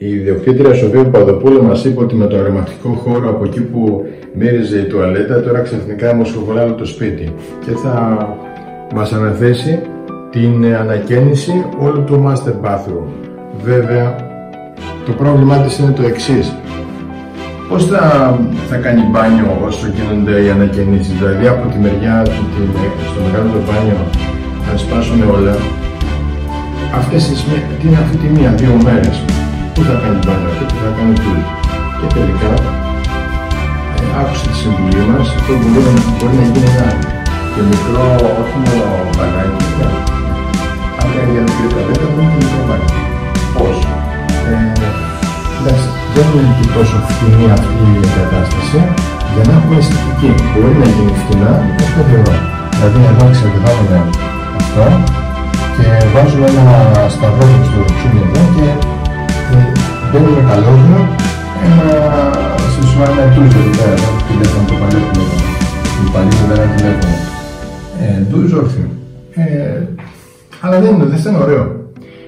Η ιδιοκτήτρια Σοφία Παπαδοπούλου μας είπε ότι με το ρεματικό χώρο από εκεί που μύριζε η τουαλέτα, τώρα ξαφνικά μοσχοβολάει όλο το σπίτι και θα μας αναθέσει την ανακαίνιση όλου του master bathroom. Βέβαια, το πρόβλημά της είναι το εξής. Πώς θα κάνει μπάνιο όσο γίνονται οι ανακαινήσεις? Δηλαδή από τη μεριά στο μεγάλο το μπάνιο θα σπάσουν όλα. Τι είναι αυτή τη μία-δύο μέρες? Πού θα κάνει μπάνιο και πού θα κάνει τουλ? Και τελικά άκουσε τη συμβουλή μας, αυτό μπορεί να γίνει ένα και μικρό, όχι μόνο μπανάκι, αν κάνει για μικρή τουαλέτα, μόνο και μικρό μπάνιο. Πώς? Εντάξει, δεν είναι και τόσο φτηνή αυτή η εγκατάσταση για να έχουμε αισθητική. Μπορεί να γίνει φτηνά με 25 ευρώ. Δηλαδή εδώ εξαρτηθάμε αυτό και βάζουμε ένα σταυρό στο ρουξούνι εδώ και μπαίνουμε καλώδιο ένα τούζο εδώ πέρα, το τηλέφωνο, το παλιό τηλέφωνο. Το παλιό δεν ένα τηλέφωνο. Τούζο όρθιο. Αλλά δεν είναι ωραίο.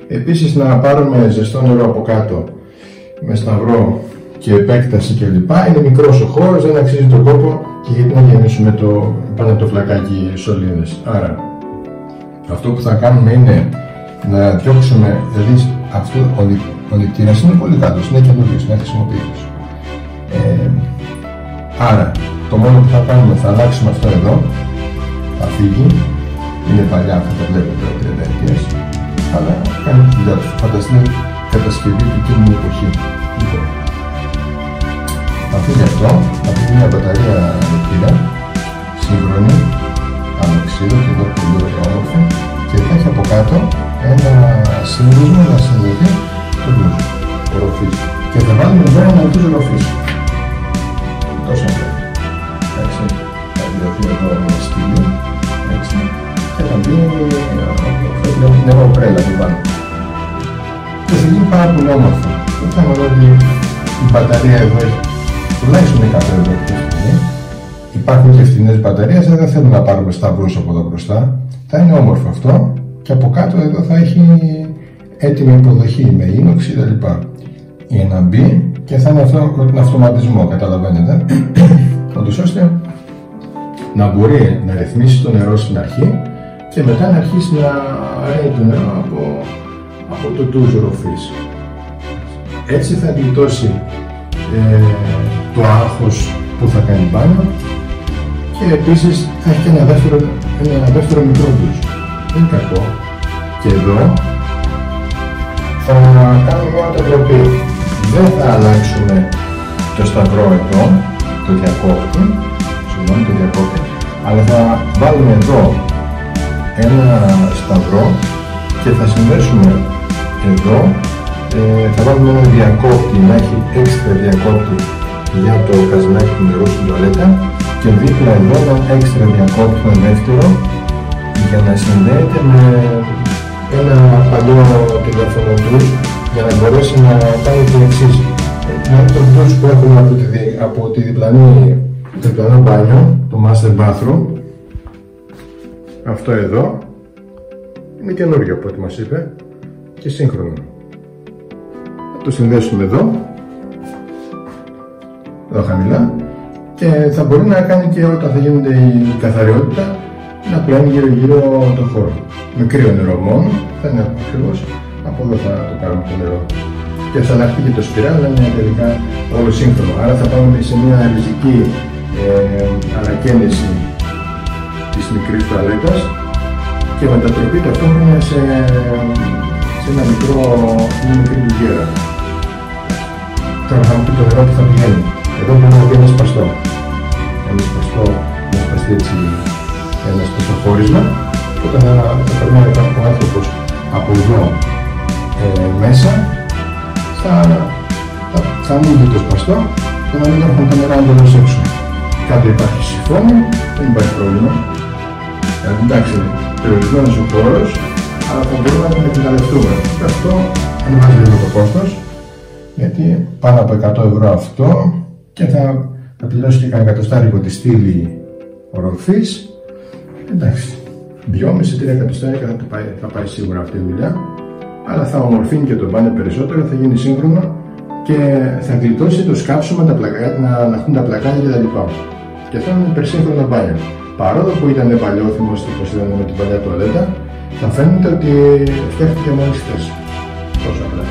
Επίσης να πάρουμε ζεστό νερό από κάτω με σταυρό και επέκταση κλπ. Είναι μικρός ο χώρος, δεν αξίζει τον κόπο και γιατί να γεμίσουμε πάνω από το φλακάκι σωλήνες. Άρα αυτό που θα κάνουμε είναι να διώξουμε, δηλαδή αυτό ο λιπτήρας είναι πολύ καλός, είναι καινούργιος, είναι χρησιμοποιητής. Άρα το μόνο που θα κάνουμε, θα αλλάξουμε αυτό εδώ, θα φύγει, είναι παλιά, αυτό το βλέπετε 30 ετίες, αλλά κάνει τη δουλειά του. Φανταστείτε κατασκευή του εκείνη την εποχή. Λοιπόν, θα φύγει αυτό, θα φύγει μια μπαταρία λιπτήρα, σύγχρονη, ανοξίδο και εδώ πολύ όμορφη, και θα έχει από κάτω ένα σύνδεσμο να συνδεθεί το ντουζ, ο ροφής. Και θα βάλουμε εδώ ένα ντουζ ροφής. Τόσο απλό. Εντάξει, θα εντυρωθεί εδώ με στήλη, έτσι, και θα μπει νερό πρέλα του πάνω. Και θα γίνει πάρα πολύ όμορφο. Το θέμα είναι ότι η μπαταρία εδώ έχει τουλάχιστον 100 ευρώ αυτή τη στιγμή. Υπάρχουν και φτηνές μπαταρίες, δεν θέλουμε να πάρουμε σταυρούς από εδώ μπροστά. Θα είναι όμορφο αυτό και από κάτω εδώ θα έχει έτοιμη υποδοχή με ίνοξη κτλ. Για να μπει και θα είναι αυτό τον αυτοματισμό, καταλαβαίνετε, όντως ώστε να μπορεί να ρυθμίσει το νερό στην αρχή και μετά να αρχίσει να ρέει το νερό από το ντουζ ροφής. Έτσι θα γλιτώσει το άγχος που θα κάνει μπάνιο και επίσης θα έχει και ένα δεύτερο μικρό ντουζ. Δεν είναι κακό. Και εδώ θα κάνουμε μια μετατροπή. Δεν θα αλλάξουμε το σταυρό εδώ, το διακόπτη, αλλά θα βάλουμε εδώ ένα σταυρό και θα συνδέσουμε εδώ, θα βάλουμε ένα διακόπτη, να έχει έξτρα διακόπτη για το καζανάκι του νερού στην τουαλέτα και δίπλα εδώ ένα έξτρα διακόπτη, ένα δεύτερο, για να συνδέεται με ένα παλιό τηλέφωνο ντουζ για να μπορέσει να κάνει την εξής. Δηλαδή το ντουζ που έχουμε από τη διπλανό μπάνιο, το master bathroom, αυτό εδώ, είναι καινούργιο από ό,τι μας είπε και σύγχρονο. Θα το συνδέσουμε εδώ χαμηλά και θα μπορεί να κάνει και όταν θα γίνεται η καθαριότητα να πλένει γύρω το χώρο. Με κρύο νερό μόνο, θα είναι ακριβώς από εδώ θα το κάνουμε το νερό. Και θα αλλάχτεί και το σπιράλ, να είναι τελικά όλο σύγχρονο. Άρα θα πάμε σε μια ριζική ανακαίνιση της μικρής τουαλέτας και μετατροπή ταυτόχρονα σε μια μικρή λουγέρα. Τώρα θα μου πει το νερό που θα πηγαίνει. Εδώ πρέπει να βγαίνει σπαστό. Να σπαστεί έτσι ένα σπαστό χώρισμα και όταν θα περνάει ο άνθρωπος από εδώ μέσα θα ανοίγει το σπαστό και να μην έχουν τα νερά εντελώς έξω. Κάτω υπάρχει συμφώνη, δεν υπάρχει πρόβλημα. Εντάξει, περιορισμένος ο χώρος, αλλά θα μπορούμε να τον εκμεταλλευτούμε. Και αυτό ανεβάζει λίγο το κόστος, γιατί πάνω από 100 ευρώ αυτό και θα πληρώσει και κανένα εκατοστάρικο τη στήλη οροφής. Εντάξει, 2,5-3 εκατοστάρικα θα πάει σίγουρα αυτή η δουλειά. αλλά θα ομορφύνει και το μπάνιο περισσότερο, θα γίνει σύγχρονο και θα γλιτώσει το σκάψιμο, να αναχτούν τα πλακάκια κτλ. Και θα είναι υπερσύγχρονο μπάνιο. Παρόλο που ήταν παλιόθυμο, όπως είδαμε με την παλιά τουαλέτα, θα φαίνεται ότι φτιάχτηκε μόλις χθες. Τόσο απλά.